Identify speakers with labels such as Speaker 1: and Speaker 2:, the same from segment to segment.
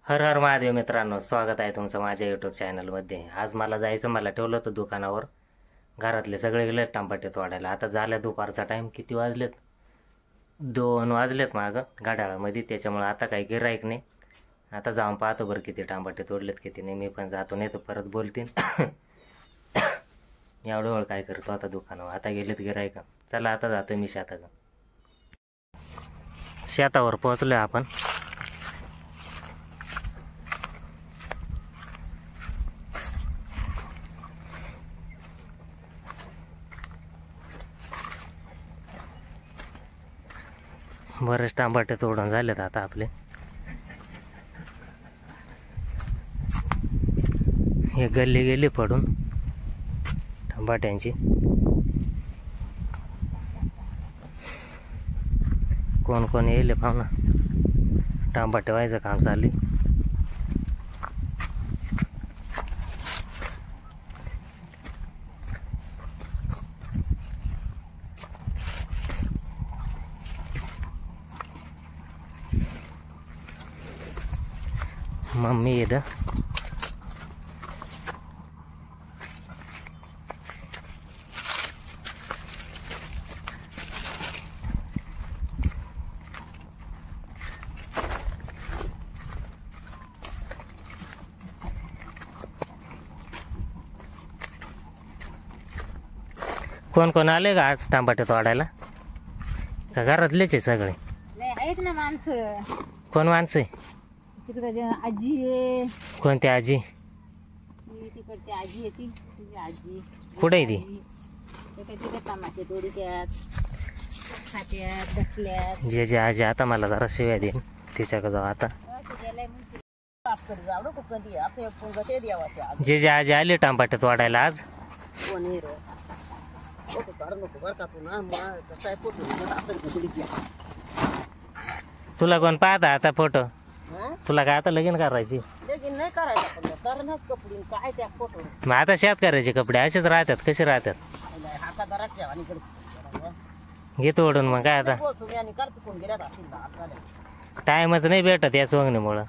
Speaker 1: हर हर महादेव मित्रांनो, स्वागत आहे तुमचं माझ्या यूट्यूब चॅनलमध्ये. आज मला जायचं, मला ठेवलं होतं दुकानावर. घरातले सगळे गेलेत टांबाटे तोडायला. आता झाल्या दुपारचा टाईम, किती वाजलेत? 2 वाजलेत मागं गाड्याळामध्ये. त्याच्यामुळे आता काही गिऱ्हाईक नाही. आता जाऊन पाहतो बरं किती टांबाटे तोडलेत किती नाही. मी पण जातो, नाही तर परत बोलतील. एवढं वेळ काय करतो आता दुकानावर. आता गेलेत गिऱ्हाईक. चला आता जातो मी शेतावर पोहोचलोय आपण. बरेच टांबाटे तोडून झालेत आता आपले. हे गल्ली गेली पडून टांबाट्यांची. कोण कोण येईल पाहुणा. टांबाटे व्हायचं काम चालू. मम्मी येतं. कोण कोण आले का आज टांबाटे तोडायला? का घरातलेच आहे सगळे?
Speaker 2: आहेत ना माणसं.
Speaker 1: कोण माणसं आहे?
Speaker 2: तिकडे आजी आहे.
Speaker 1: कोणती आजी?
Speaker 2: तिकडची आजी आहे. तुझी आजी
Speaker 1: कुठे आहे ती?
Speaker 2: तिकडे टमाटे तोडत्यात, खात्यात, बसल्यात.
Speaker 1: जे आजी आता मला जरा शिव्या देईन, तिच्याकडे जाऊ आता. जे आजी आली टांबाटे तोडायला आज. तुला कोण पाहता आता फोटो? तुला काय आता लगीन करायची?
Speaker 2: नाही करायचं काय त्या फोटो.
Speaker 1: मग आता शेतकऱ्याचे कपडे असेच राहतात, कसे राहतात? घे तोडून. मग काय आता टाइमच नाही भेटत या सोंगणीमुळं.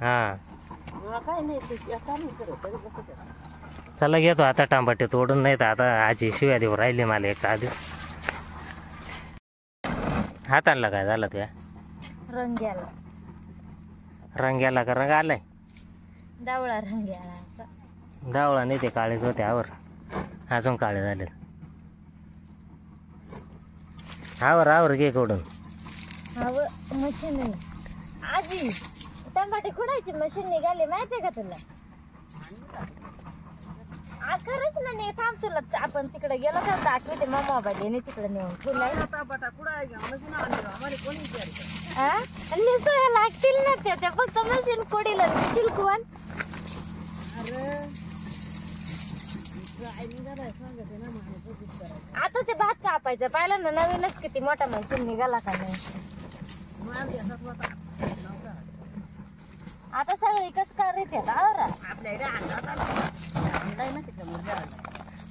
Speaker 1: हा चला घेतो आता टांबाटे तोडून. नाही तर आता आजी शिव्या देऊ राहिली मला एक आधीच. हाताला काय झालं तुया?
Speaker 2: रंग्याला.
Speaker 1: रंग्याला का रंग आलाय?
Speaker 2: डावळा रंग्याला.
Speaker 1: डावळा नाही, ते काळेच होते आवर. अजून काळे झाले. आवर घे कोडून.
Speaker 2: मशीन आजी टमाटे खुडायची मशीन निघाली माहितीये का तुला? खरंच ना. नाही थांब, तुला आपण तिकडे गेलो तर दाखवते. मग मोबाईल येणे तिकडे नेऊन ठेवलाय. लागतील ना त्या फक्त मशीन कोडीला शिलकून. आता ते भात कापायचं पाहिलं ना, नवीनच किती मोठा मशीन निघाला का नाही. आता सगळं एकच करीत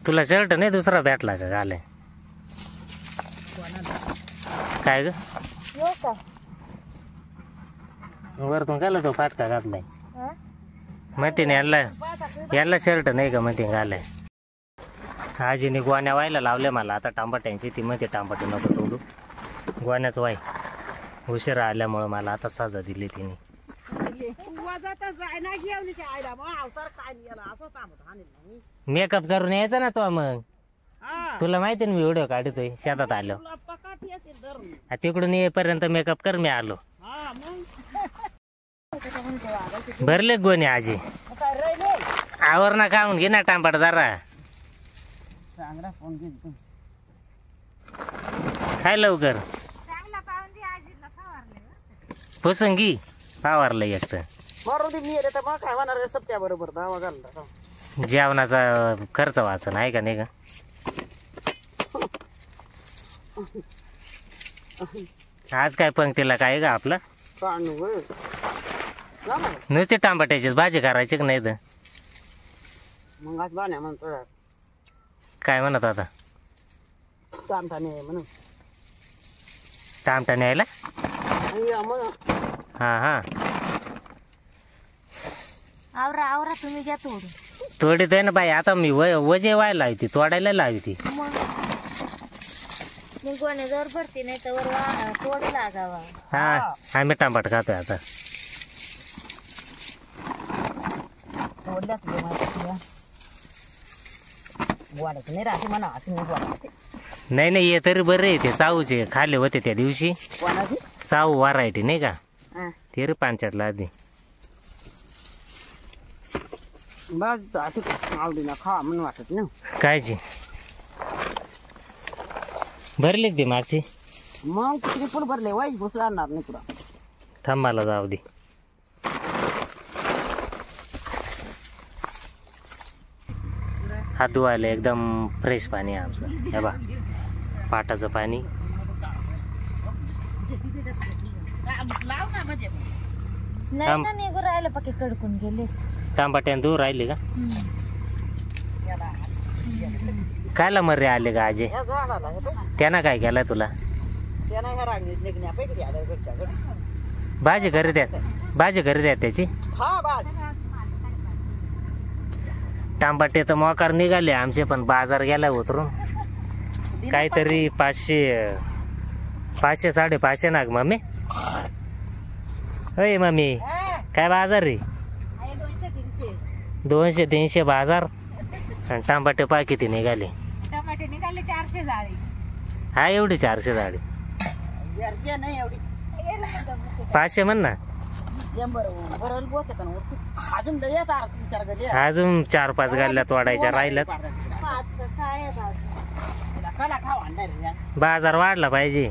Speaker 1: तुला शर्ट नाही दुसरा भेटला का घालाय? काय ग? वरतून घाला तो फाटका घातलाय. म्हणते याला शर्ट नाही का म्हणते घालाय. आजीने गोण्या व्हायला लावल्या मला आता टांबाट्यांची. ती म्हणते टांबाटे नको तोडू, गोण्याच वाय. उशिरा आल्यामुळं मला आता सजा दिली तिने. मेकअप करून यायचा ना तो. मग तुला माहिती ना मी व्हिडिओ काढतोय शेतात आलो. तिकडून येईपर्यंत मेकअप कर. मी आलो. भरले गोणे आजी. आवर ना खाऊन घे ना टांबाट जरा. खाय लवकर. पुसंगी पावारलं एक तर. जेवणाचा खर्च वाचन आहे का नाही का? आज काय पंक्तीला काय का आपला? नुसते टांबाट्याचीच भाजी करायची का नाही तर? काय म्हणत आता?
Speaker 3: टामटाने म्हणून
Speaker 1: टामटा न्यायला
Speaker 3: आणि आम्हाला
Speaker 1: हा हा
Speaker 2: आवरा आवरा तुम्ही घ्या तोडून.
Speaker 1: तोडीत आहे ना बाई, आता मी वजे व्हायला लावी ती, तोडायला लावी ती.
Speaker 2: मग गोण्या जवळ भरती नाही तर वर तोड लागावा.
Speaker 1: हा आम्ही टमाट खातोय आता. नाही नाही हे तरी बरं आहे, ते साऊचे खाल्ले होते त्या दिवशी. साऊ व्हरायटी नाही का ते रे पांचटला आधी.
Speaker 3: आवडीला खा म्हणून वाटत ना.
Speaker 1: कायची भरली ती मागची.
Speaker 3: मग किती पण भरले वाईट भुसला आणणार नाही तुला.
Speaker 1: थांब मला जाऊ दे. हात धुवायला एकदम फ्रेश पाणी आहे आमचं. हे बा पाटाचं पाणी.
Speaker 2: नाही ना निघून राहिलं पक्के कडकून गेले.
Speaker 1: तांबाट्यान दूर राहिली का कायला मर्रे आले का आजे?
Speaker 3: या झाडाला हे बघ,
Speaker 1: त्यानं काय केलं तुला?
Speaker 3: त्यानं ह्या रांगेत निघण्या पैकी आल्या घरच्या घरी.
Speaker 1: भाजी घरी द्या, भाजी घरी द्या त्याची.
Speaker 3: हा बाज
Speaker 1: तांबाटे तर मोकार निघाले आमचे, पण बाजार गेला उतरून. काहीतरी 500 550 नाग मम्मी. होय मम्मी काय बाजार रे? 200-300 बाजार. आणि टमाटे पा किती निघाले?
Speaker 2: टमाटे निघाले 400 जाळी.
Speaker 1: हा एवढी 400 जाळी.
Speaker 3: घरच्या नाही एवढी
Speaker 1: 500 म्हण ना.
Speaker 3: बरं बोलते का अजून लय येतात तुमच्या घरी.
Speaker 1: अजून 4-5 गाल्ल्या तोडायच्या राहिल्यात.
Speaker 2: 5 का 6
Speaker 3: कला खाऊ आणणार रे.
Speaker 1: बाजार वाढला पाहिजे.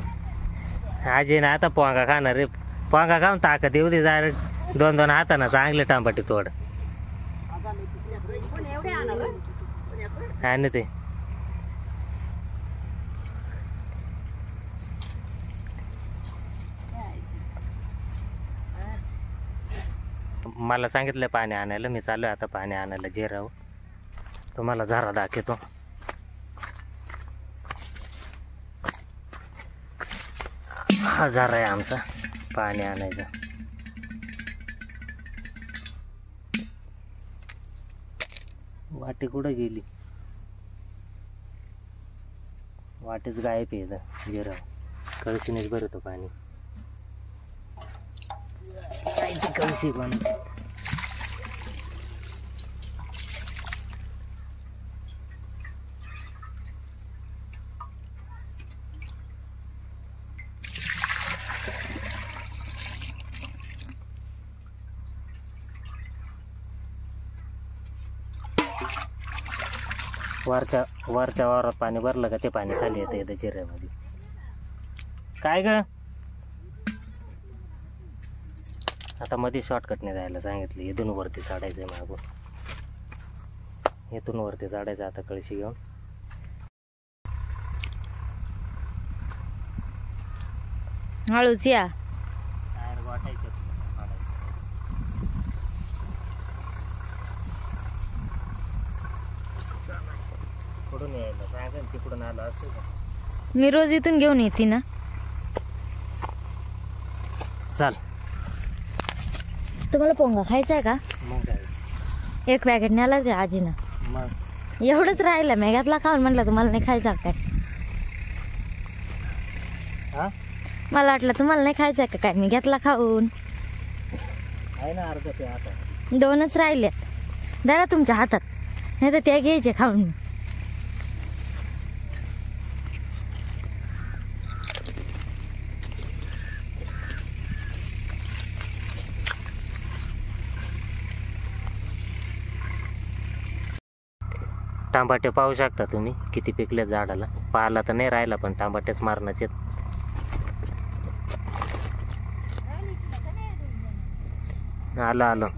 Speaker 1: आजी ना आता पोंगा खाणार रे. पोंगा खाऊन ताकद येऊ दे जरा. 2-2 हाताना चांगले टमाटे तोड.
Speaker 3: एवढे आणणार
Speaker 1: आणि ते मला सांगितलं पाणी आणायला. मी चालू आता पाणी आणायला जेराव. तुम्हाला झरा दाखवतो. हा झरा आहे आमचा पाणी आणायचा. वाटी कुठं गेली? वाटेच गायब आहे जेराव. कळशीनेच भरतो पाणी. काय ती कळशी पण वरच्या वावरात पाणी भरलं का ते पाणी खाली येतं इथं चिऱ्यामध्ये. काय ग आता मध्ये शॉर्टकटने जायला सांगितलं. इथून वरती चढायचं आहे मागून. इथून वरती चढायचं आता कळशी घेऊन.
Speaker 2: हळूच या.
Speaker 1: कुठून यायला सांगा तिकडून आलं असतं का?
Speaker 2: मी रोज इथून घेऊन येते ना.
Speaker 1: चाल
Speaker 2: तुम्हाला पोंगा खायचा आहे का?
Speaker 1: मग काय
Speaker 2: 1 पॅकेट न्याला ते आजीनं.
Speaker 1: मग
Speaker 2: एवढंच राहिलं. मी घातला खाऊन म्हटलं तुम्हाला नाही खायचा काय?
Speaker 1: हा
Speaker 2: मला वाटलं तुम्हाला नाही खायचं का काय. मी घेतला खाऊन.
Speaker 1: आहे ना अर्ध ते आता.
Speaker 2: 2च राहिल्यात. धरा तुमच्या हातात, नाही तर त्या घ्यायचे खाऊन.
Speaker 1: टमाटे पाहू शकता तुम्ही किती पिकलेत झाडाला. पाला तर नाही राहिला पण टमाटेच मारण्याचे. आलं आलं.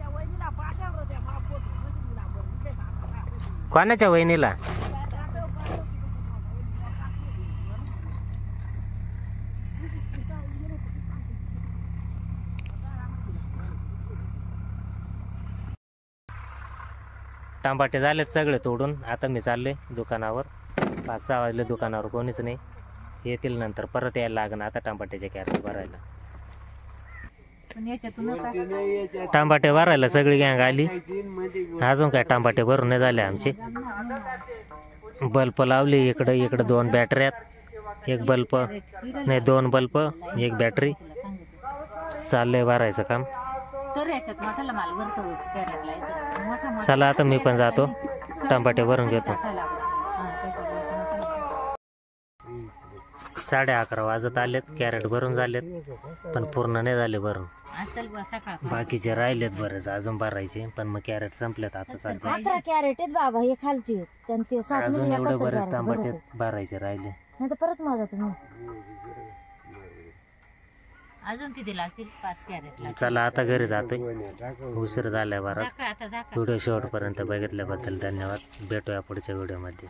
Speaker 1: कोणाच्या वहिनीला? टमाटे झालेत सगळे तोडून. आता मी चाललोय दुकानावर. 5-6 वाजले दुकानावर कोणीच नाही. येतील नंतर परत यायला लागणार आता टमाट्याचे कॅरेट भरायला.
Speaker 2: पण याच्यातून
Speaker 1: टांबाटे भरायला सगळी गँग आली. अजून काय टांबाटे भरून नाही झाले आमचे. बल्ब लावले इकडं इकडं 2 बॅटऱ्यात, 1 बल्ब नाही 2 बल्ब 1 बॅटरी. चाललंय भरायचं काम.
Speaker 2: तर याच्यात मोठाला माल भरतो कॅरेटला येतो. मोठा
Speaker 1: चला आता मी पण जातो, टांबाटे भरून घेतो. 11:30 वाजत आलेत. कॅरेट भरून झालेत पण पूर्ण नाही झाले भरून. बाकीचे राहिलेत बरेच अजून भरायचे, पण मग कॅरेट संपलेत आता. चालते
Speaker 2: 11 कॅरेट आहेत बाबा, हे खालचे आहेत. त्यांनी ते 7
Speaker 1: अजून एवढे बरेच टांबाटे भरायचे राहिले.
Speaker 2: नाही तर परत माझा तुम्ही अजून किती लागतील? 5 कॅरेट.
Speaker 1: चला आता घरी जातोय, उशीर झालाय बराच. व्हिडिओ शेवटपर्यंत बघितल्याबद्दल धन्यवाद. भेटूया पुढच्या व्हिडिओमध्ये.